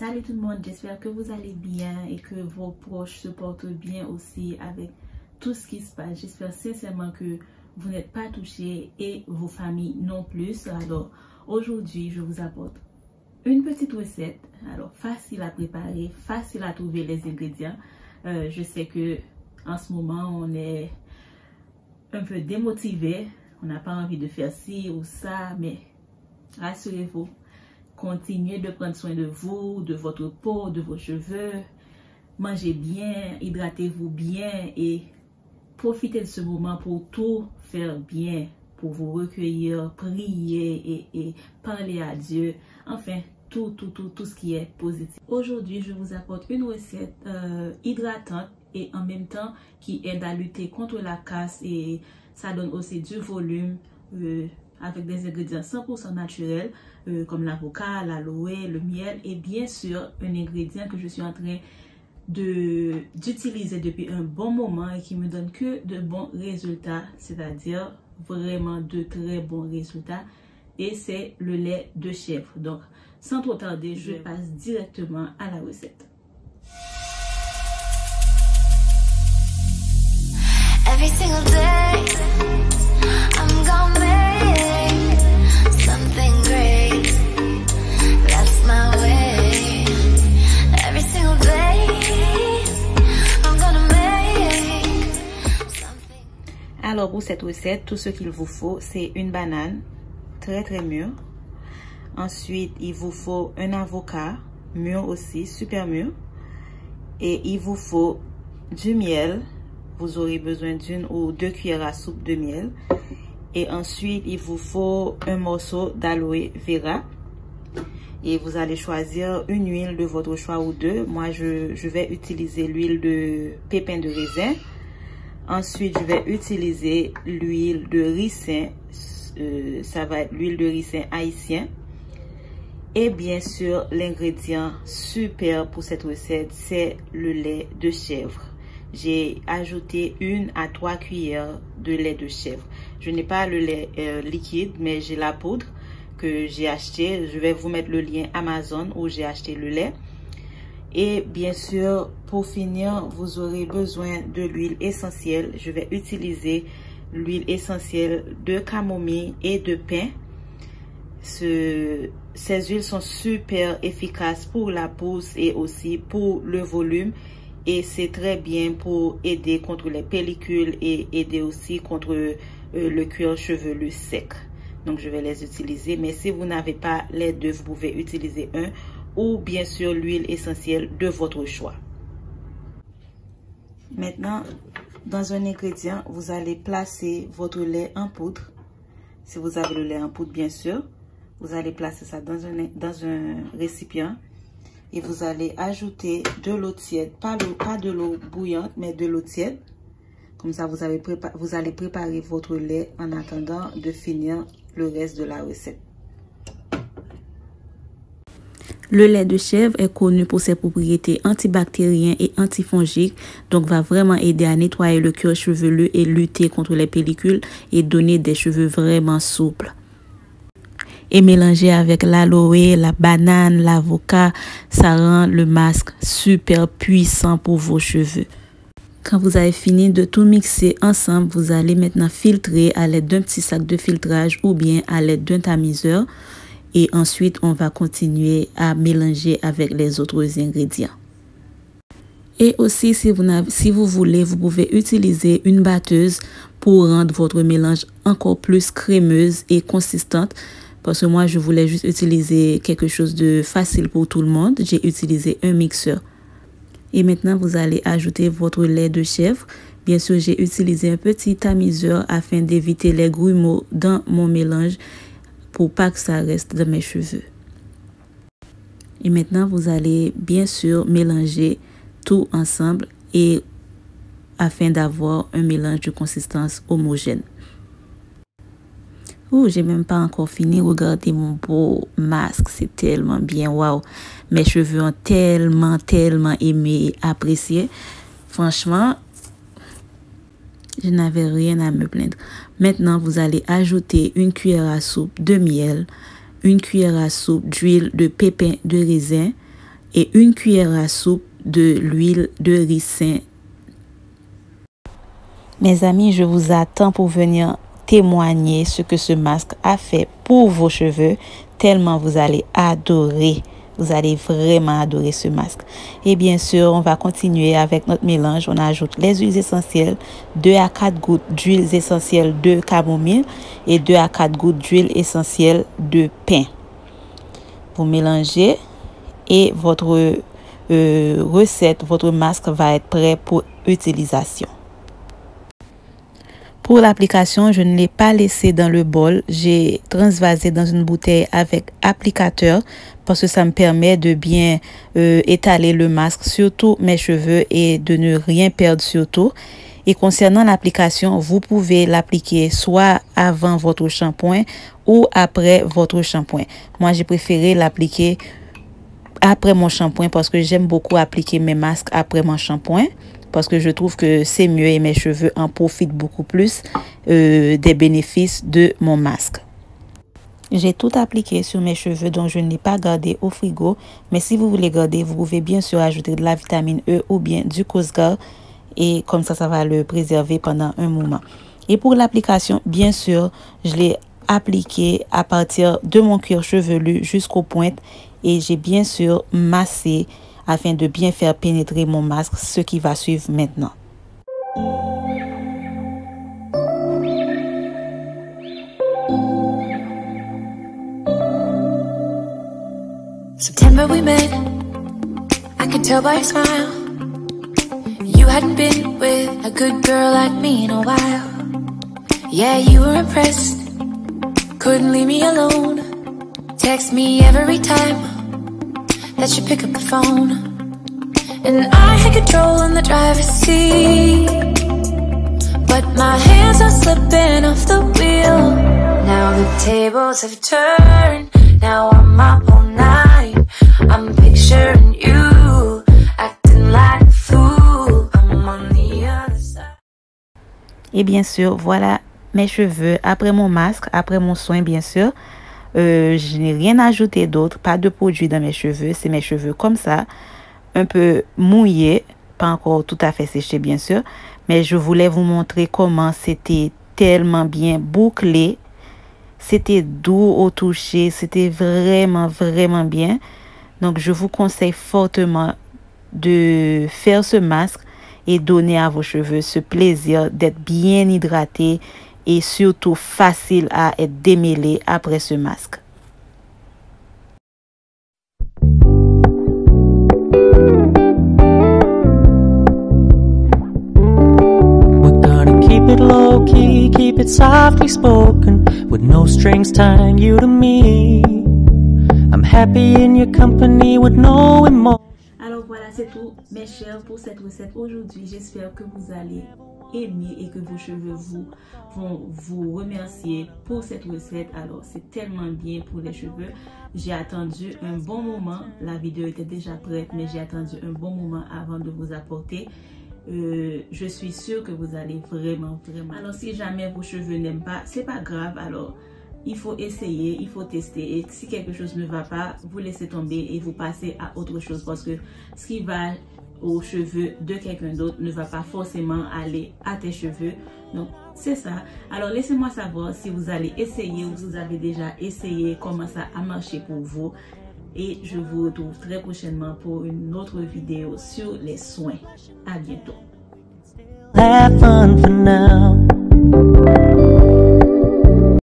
Salut tout le monde, j'espère que vous allez bien et que vos proches se portent bien aussi avec tout ce qui se passe. J'espère sincèrement que vous n'êtes pas touchés et vos familles non plus. Alors aujourd'hui, je vous apporte une petite recette. Alors facile à préparer, facile à trouver les ingrédients. Je sais que en ce moment, on est un peu démotivé. On n'a pas envie de faire ci ou ça, mais rassurez-vous. Continuez de prendre soin de vous, de votre peau, de vos cheveux. Mangez bien, hydratez-vous bien et profitez de ce moment pour tout faire bien, pour vous recueillir, prier et parler à Dieu. Enfin, tout ce qui est positif. Aujourd'hui, je vous apporte une recette hydratante et en même temps qui aide à lutter contre la casse et ça donne aussi du volume. Avec des ingrédients 100% naturels comme l'avocat, l'aloe, le miel et bien sûr un ingrédient que je suis en train d'utiliser depuis un bon moment et qui me donne que de bons résultats, c'est-à-dire vraiment de très bons résultats, et c'est le lait de chèvre. Donc sans trop tarder, je passe directement à la recette. Every single day, I'm gonna make something great. That's my way. Every single day, I'm gonna make something. Alors pour cette recette, tout ce qu'il vous faut, c'est une banane très mûre. Ensuite, il vous faut un avocat mûr aussi, super mûr. Et il vous faut du miel. Vous aurez besoin d'une ou deux cuillères à soupe de miel. Et ensuite, il vous faut un morceau d'aloe vera. Et vous allez choisir une huile de votre choix ou deux. Moi, je vais utiliser l'huile de pépins de raisin. Ensuite, je vais utiliser l'huile de ricin. Ça va être l'huile de ricin haïtien. Et bien sûr, l'ingrédient super pour cette recette, c'est le lait de chèvre. J'ai ajouté 1 à 3 cuillères de lait de chèvre. Je n'ai pas le lait liquide, mais j'ai la poudre que j'ai acheté. Je vais vous mettre le lien Amazon où j'ai acheté le lait. Et bien sûr, pour finir, vous aurez besoin de l'huile essentielle. Je vais utiliser l'huile essentielle de camomille et de pin. Ces huiles sont super efficaces pour la pousse et aussi pour le volume. Et c'est très bien pour aider contre les pellicules et aider aussi contre le cuir chevelu sec. Donc je vais les utiliser. Mais si vous n'avez pas les deux, vous pouvez utiliser un ou bien sûr l'huile essentielle de votre choix. Maintenant, dans un ingrédient, vous allez placer votre lait en poudre. Si vous avez le lait en poudre, bien sûr, vous allez placer ça dans un récipient. Et vous allez ajouter de l'eau tiède, pas de l'eau bouillante, mais de l'eau tiède. Comme ça, vous allez préparer votre lait en attendant de finir le reste de la recette. Le lait de chèvre est connu pour ses propriétés antibactériennes et antifongiques, donc va vraiment aider à nettoyer le cuir chevelu et lutter contre les pellicules et donner des cheveux vraiment souples. Et mélanger avec l'aloe, la banane, l'avocat, ça rend le masque super puissant pour vos cheveux. Quand vous avez fini de tout mixer ensemble, vous allez maintenant filtrer à l'aide d'un petit sac de filtrage ou bien à l'aide d'un tamiseur. Et ensuite, on va continuer à mélanger avec les autres ingrédients. Et aussi, si vous voulez, vous pouvez utiliser une batteuse pour rendre votre mélange encore plus crémeuse et consistante. Parce que moi, je voulais juste utiliser quelque chose de facile pour tout le monde. J'ai utilisé un mixeur. Et maintenant, vous allez ajouter votre lait de chèvre. Bien sûr, j'ai utilisé un petit tamiseur afin d'éviter les grumeaux dans mon mélange pour pas que ça reste dans mes cheveux. Et maintenant, vous allez bien sûr mélanger tout ensemble et afin d'avoir un mélange de consistance homogène. Oh, j'ai même pas encore fini. Regardez mon beau masque. C'est tellement bien. Waouh. Mes cheveux ont tellement aimé et apprécié. Franchement, je n'avais rien à me plaindre. Maintenant, vous allez ajouter une cuillère à soupe de miel, une cuillère à soupe d'huile de pépins de raisin, et 1 cuillère à soupe de l'huile de ricin. Mes amis, je vous attends pour venir témoigner ce que ce masque a fait pour vos cheveux, tellement vous allez adorer. Vous allez vraiment adorer ce masque. Et bien sûr, on va continuer avec notre mélange. On ajoute les huiles essentielles, 2 à 4 gouttes d'huiles essentielles de camomille et 2 à 4 gouttes d'huile essentielle de pin. Vous mélangez et votre recette, votre masque va être prêt pour utilisation. Pour l'application, je ne l'ai pas laissé dans le bol. J'ai transvasé dans une bouteille avec applicateur parce que ça me permet de bien étaler le masque sur tous mes cheveux et de ne rien perdre surtout. Et concernant l'application, vous pouvez l'appliquer soit avant votre shampoing ou après votre shampoing. Moi, j'ai préféré l'appliquer après mon shampoing parce que j'aime beaucoup appliquer mes masques après mon shampoing. Parce que je trouve que c'est mieux et mes cheveux en profitent beaucoup plus des bénéfices de mon masque. J'ai tout appliqué sur mes cheveux, donc je ne l'ai pas gardé au frigo. Mais si vous voulez garder, vous pouvez bien sûr ajouter de la vitamine E ou bien du Cosgar. Et comme ça va le préserver pendant un moment. Et pour l'application, bien sûr, je l'ai appliqué à partir de mon cuir chevelu jusqu'aux pointes. Et j'ai bien sûr massé afin de bien faire pénétrer mon masque, ce qui va suivre maintenant. September we met, I could tell by your smile. You hadn't been with a good girl like me in a while. Yeah, you were impressed, couldn't leave me alone. Text me every time that you pick up the phone. And I had control in the driver's seat, but my hands are slipping off the wheel. Now the tables have turned, now I'm up all night. I'm picturing you, acting like a fool. I'm on the other side. Et bien sûr, voilà mes cheveux après mon masque, après mon soin bien sûr. Je n'ai rien ajouté d'autre, pas de produit dans mes cheveux. C'est mes cheveux comme ça, un peu mouillés, pas encore tout à fait séchés bien sûr. Mais je voulais vous montrer comment c'était tellement bien bouclé. C'était doux au toucher, c'était vraiment bien. Donc je vous conseille fortement de faire ce masque et donner à vos cheveux ce plaisir d'être bien hydratés et surtout facile à être démêlé après ce masque. We're gonna keep it low key, keep it softly spoken, with no strings tying you to me. I'm happy in your company with no emotion. Alors voilà, c'est tout mes chers pour cette recette aujourd'hui. J'espère que vous allez aimer et que vos cheveux vont vous remercier pour cette recette. Alors c'est tellement bien pour les cheveux. J'ai attendu un bon moment. La vidéo était déjà prête, mais j'ai attendu un bon moment avant de vous apporter. Je suis sûre que vous allez vraiment. Alors si jamais vos cheveux n'aiment pas, c'est pas grave. Alors il faut essayer, il faut tester. Et si quelque chose ne va pas, vous laissez tomber et vous passez à autre chose. Parce que ce qui va aux cheveux de quelqu'un d'autre ne va pas forcément aller à tes cheveux. Donc c'est ça. Alors laissez-moi savoir si vous allez essayer ou si vous avez déjà essayé, comment ça a marché pour vous. Et je vous retrouve très prochainement pour une autre vidéo sur les soins. À bientôt. Have fun for now.